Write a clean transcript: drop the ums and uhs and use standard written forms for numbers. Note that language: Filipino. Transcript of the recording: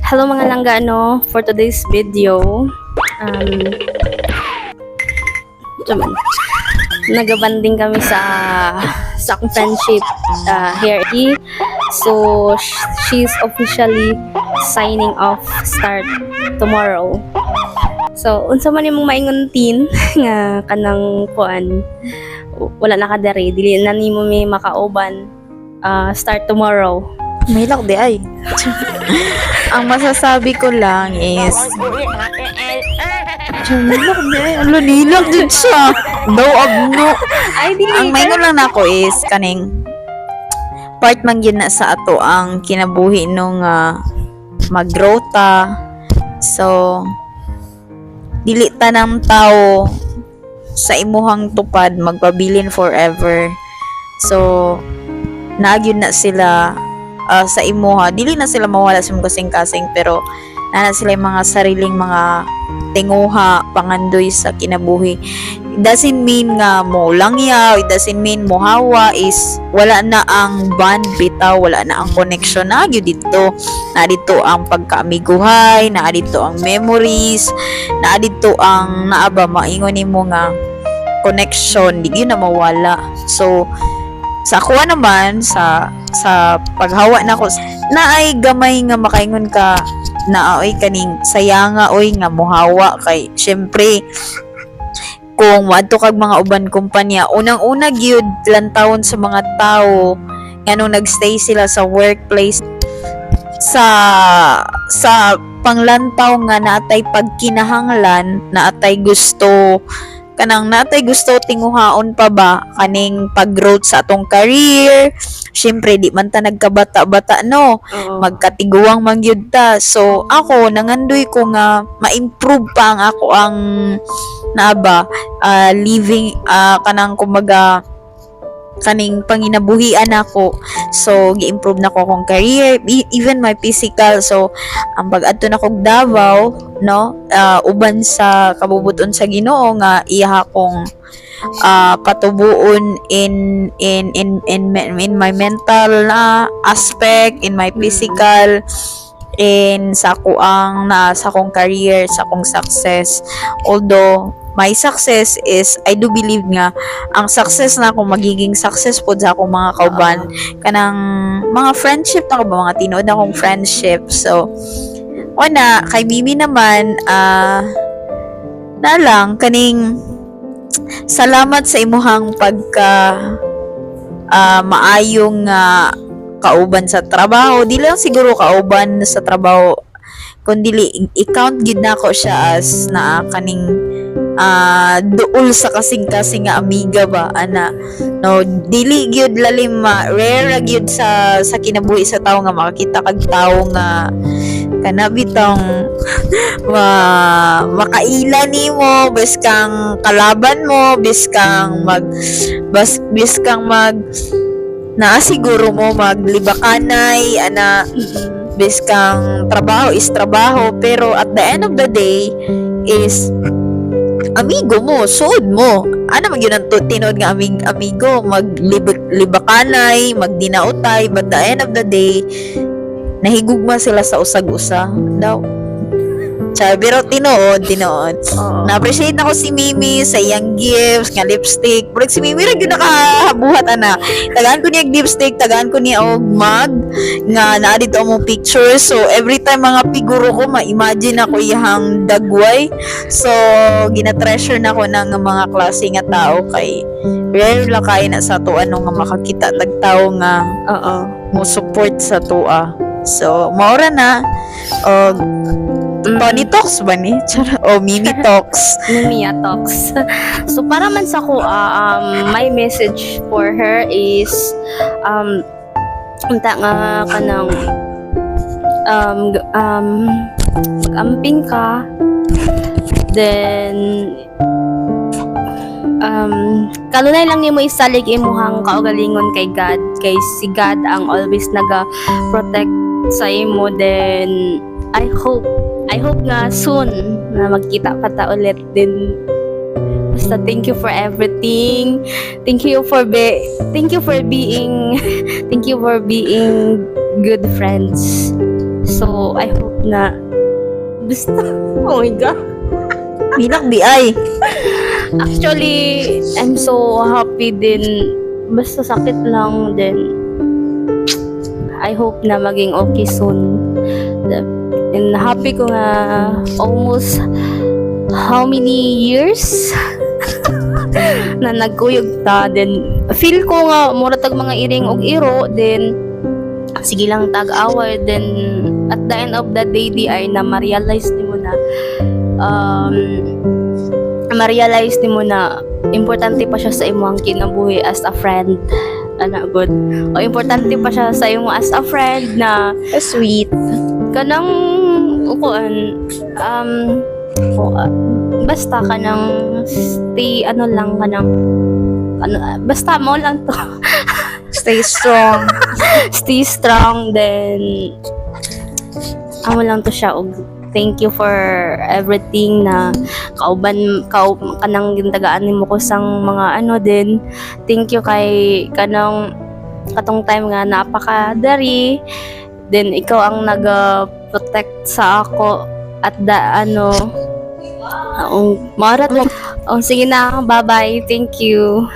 Hello mga langga, for today's video, Diyan, nagabanding kami sa akong friendship here. So, she's officially signing off start tomorrow. So, unsa man imong mainguntin nga kanang kuan, wala na ka dere, dili na nimo may makauban start tomorrow. Mahilak di ay. Ang masasabi ko lang is mahilak di ay. Alo, nilak din siya. Daw abno. Ay, dili. Ang maingon lang nako is kaning part man gyud na sa ato ang kinabuhi nung magrota. So dili tanang tao sa imuhang tupad magpabilin forever. So nagyud na sila sa imuha, dili na sila mawala sa mong kasing-kasing, pero na sila yung mga sariling mga tinguha, pangandoy sa kinabuhi. It doesn't mean nga mo langyaw, it doesn't mean mo hawa, is wala na ang bond bitaw, wala na ang connection na dito. Na dito ang pagkaamiguhay, na dito ang memories, na dito ang naaba maingon nimo nga connection, di yun na mawala. So sa kuha naman sa paghawa nako na ay gamay nga makaingon ka na oy kaning sayanga oy nga mohawa kay syempre kung moadto kag mga uban kumpanya unang-una gyud lantawon sa mga tao nganong nagstay sila sa workplace sa panglantaw nga naatay pagkinahanglan naatay gusto kanang natay gusto tinguhaon pa ba kaning pag-growth sa atong career. Syempre di man ta nagkabata-bata no. Magkatiguang man gyud ta. So ako nangandoy ko nga ma-improve pa ang ako ang naaba living kanang kumbaga kaning panginabuhian ako. So gi-improve na ko akong career, even my physical. So ang pag-adto na kog Davao no uban sa kabubuton sa Ginoo nga iya akong patubuon in my mental aspect, in my physical, in sa akong career, sa akong success. Although my success is, I do believe nga ang success na ako magiging successful sa akong mga kauban kanang mga friendship na ko ba, mga tinuod na akong friendship. So una kay Mimi naman na lang kaning salamat sa imuhang pagka maayong kauban sa trabaho. Di lang siguro kauban sa trabaho kundi i-count gid nako siya as na kaning duol sa kasing-kasing nga amiga ba ana no dili gyud lalim rare gyud sa kinabuhi sa tawo nga makakita kag tawo nga kana bitong makaila nimo biskang kalaban mo biskang mag naa siguro mo maglibakanay ana biskang trabaho is trabaho pero at the end of the day is amigo mo, suod mo. Ano man yun ang tinod nga amigo, maglibakanay, magdinautay, but the end of the day, nahigugma sila sa usag-usa daw. Pero tinood. Na-appreciate ako si Mimi sa iyang gifts, nga lipstick. Pero si Mimi rin yun nakabuhat, ana. Tagaan ko niya lipstick, tagaan ko niya og mug, nga naa dito among pictures. So, every time mga figuro ko, ma-imagine ako iyang dagway. So, gina-treasure na ko ng mga klase nga tao kay rare lang kayo na sa tuwa nung nga makakita tagtao nga mo support sa tuwa. So, maura na. Tony Talks ba ni? Mimi Talks. Mimi Talks. So, para man sa ko, my message for her is, unta nga kanang, mag-amping ka, then, kanunay lang nimo isalig imuhang kaugalingon kay God, kay si God ang always naga-protect sa imo, then, I hope nga soon na magkita pa ta ulit din. Basta thank you for everything. Thank you for being good friends. So I hope na basta oh my god. Binak di ay. Actually, I'm so happy din. Basta sakit lang din. I hope na maging okay soon. And happy ko nga almost how many years na nagkuyog ta. Then feel ko nga mura tag mga iring og iro. Then sige lang tag-away. Then at the end of the day di ay na ma-realize ni mo na ma-realize ni mo na importante pa siya sa imong kinabuhi as a friend. Ana good. O importante pa siya sa imo as a friend na Sweet. kanang ukuan basta kanang stay ano lang kanang ano basta mo lang to Stay strong. stay strong then amo lang to siya og thank you for everything na kanang gintagaan nimo ko sang mga ano din. Thank you kay kanang katong time nga napakadari. Then ikaw ang nag-protect sa ako at ang marat mo. Oh, sige na, bye-bye. Thank you.